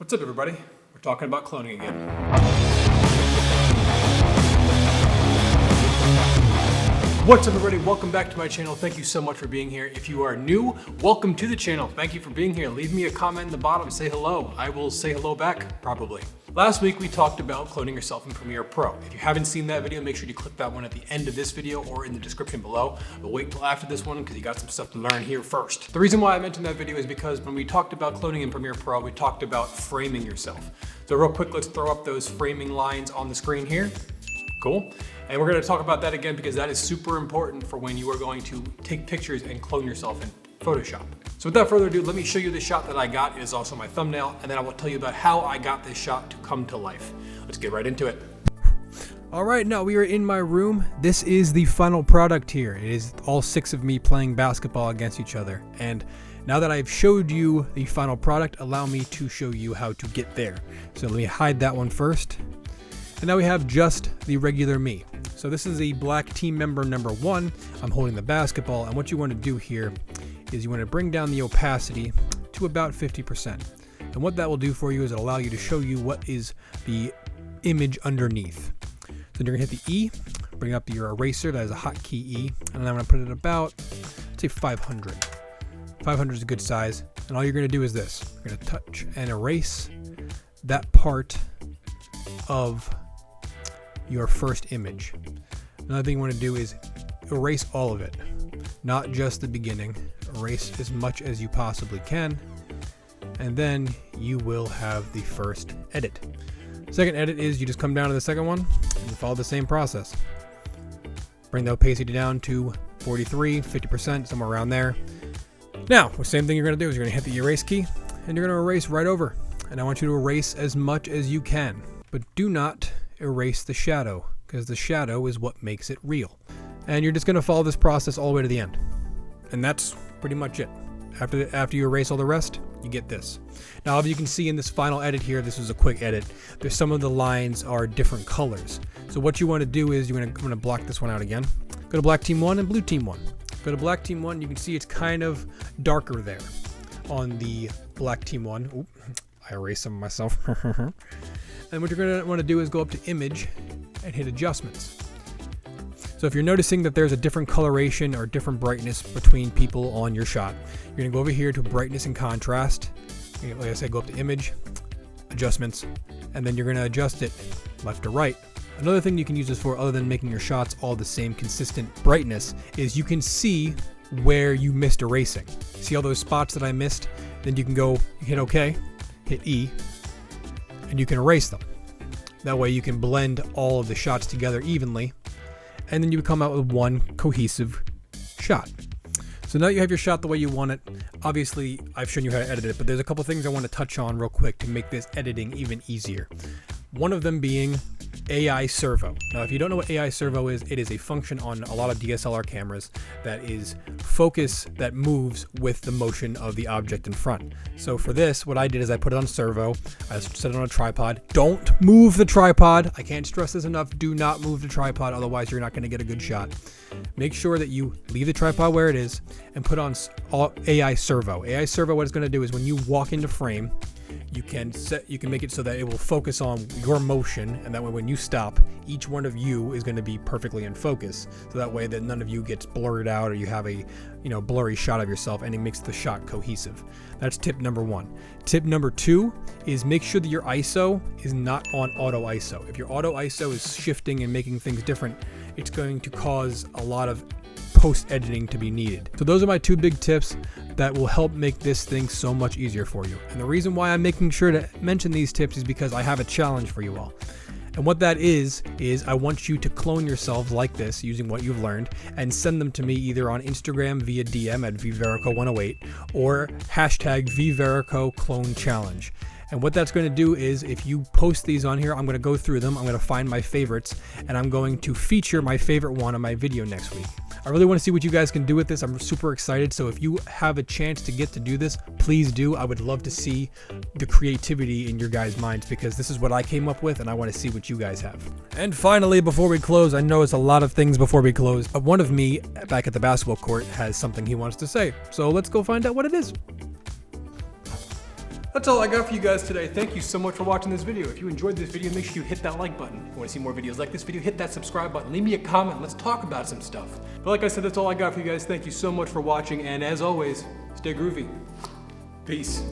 What's up, everybody? We're talking about cloning again. What's up, everybody? Welcome back to my channel. Thank you so much for being here. If you are new, welcome to the channel. Thank you for being here. Leave me a comment in the bottom, say hello. I will say hello back, probably. Last week, we talked about cloning yourself in Premiere Pro. If you haven't seen that video, make sure you click that one at the end of this video or in the description below. But wait till after this one because you got some stuff to learn here first. The reason why I mentioned that video is because when we talked about cloning in Premiere Pro, we talked about framing yourself. So real quick, let's throw up those framing lines on the screen here. Cool. And we're going to talk about that again because that is super important for when you are going to take pictures and clone yourself in Photoshop. So without further ado, let me show you the shot that I got. It is also my thumbnail, and then I will tell you about how I got this shot to come to life. Let's get right into it. All right, now we are in my room. This is the final product here. It is all 6 of me playing basketball against each other. And now that I've showed you the final product, allow me to show you how to get there. So let me hide that one first. And now we have just the regular me. So this is a black team member number 1. I'm holding the basketball, and what you want to do here is you want to bring down the opacity to about 50%. And what that will do for you is it'll allow you to show you what is the image underneath. So you're gonna hit the E, bring up your eraser, that is a hotkey E, and then I'm gonna put it about, let's say 500. 500 is a good size, and all you're gonna do is this. You're gonna touch and erase that part of your first image. Another thing you wanna do is erase all of it, not just the beginning. Erase as much as you possibly can, and then you will have the first edit. Second edit is you just come down to the second one and you follow the same process. Bring the opacity down to 43, 50%, somewhere around there. Now, the same thing you're gonna do is you're gonna hit the erase key and you're gonna erase right over. And I want you to erase as much as you can, but do not erase the shadow, because the shadow is what makes it real. And you're just gonna follow this process all the way to the end. And that's pretty much it. After you erase all the rest, you get this. Now, as you can see in this final edit here, this is a quick edit. There's some of the lines are different colors. So what you want to do is I'm going to block this one out again. Go to black team 1 and blue team 1. Go to black team 1. You can see it's kind of darker there on the black team 1. Oop, I erased some of myself. And what you're going to want to do is go up to image and hit adjustments. So if you're noticing that there's a different coloration or different brightness between people on your shot, you're going to go over here to brightness and contrast. Like I said, go up to image, adjustments, and then you're going to adjust it left to right. Another thing you can use this for, other than making your shots all the same consistent brightness, is you can see where you missed erasing. See all those spots that I missed? Then you can go hit OK, hit E, and you can erase them. That way you can blend all of the shots together evenly, and then you come out with one cohesive shot. So now you have your shot the way you want it. Obviously, I've shown you how to edit it, but there's a couple things I want to touch on real quick to make this editing even easier. One of them being AI servo. Now, if you don't know what AI servo is, it is a function on a lot of DSLR cameras that is focus that moves with the motion of the object in front. So for this, what I did is I put it on servo. I set it on a tripod. Don't move the tripod. I can't stress this enough. Do not move the tripod, otherwise you're not going to get a good shot. Make sure that you leave the tripod where it is and put on AI servo. AI servo, what it's going to do is when you walk into frame, you can make it so that it will focus on your motion, and that way when you stop, each one of you is going to be perfectly in focus. So that way that none of you gets blurred out or you have a blurry shot of yourself, and it makes the shot cohesive. That's tip number 1. Tip number 2 is make sure that your ISO is not on auto ISO. If your auto ISO is shifting and making things different, it's going to cause a lot of post-editing to be needed. So those are my 2 big tips that will help make this thing so much easier for you. And the reason why I'm making sure to mention these tips is because I have a challenge for you all. And what that is I want you to clone yourselves like this using what you've learned and send them to me either on Instagram via DM at vverico108 or hashtag vvericoclonechallenge. And what that's going to do is if you post these on here, I'm going to go through them. I'm going to find my favorites, and I'm going to feature my favorite one on my video next week. I really want to see what you guys can do with this. I'm super excited. So if you have a chance to get to do this, please do. I would love to see the creativity in your guys' minds, because this is what I came up with and I want to see what you guys have. And finally, before we close, I know it's a lot of things before we close, but one of me back at the basketball court has something he wants to say. So let's go find out what it is. That's all I got for you guys today. Thank you so much for watching this video. If you enjoyed this video, make sure you hit that like button. If you want to see more videos like this video, hit that subscribe button. Leave me a comment. Let's talk about some stuff. But like I said, that's all I got for you guys. Thank you so much for watching. And as always, stay groovy. Peace.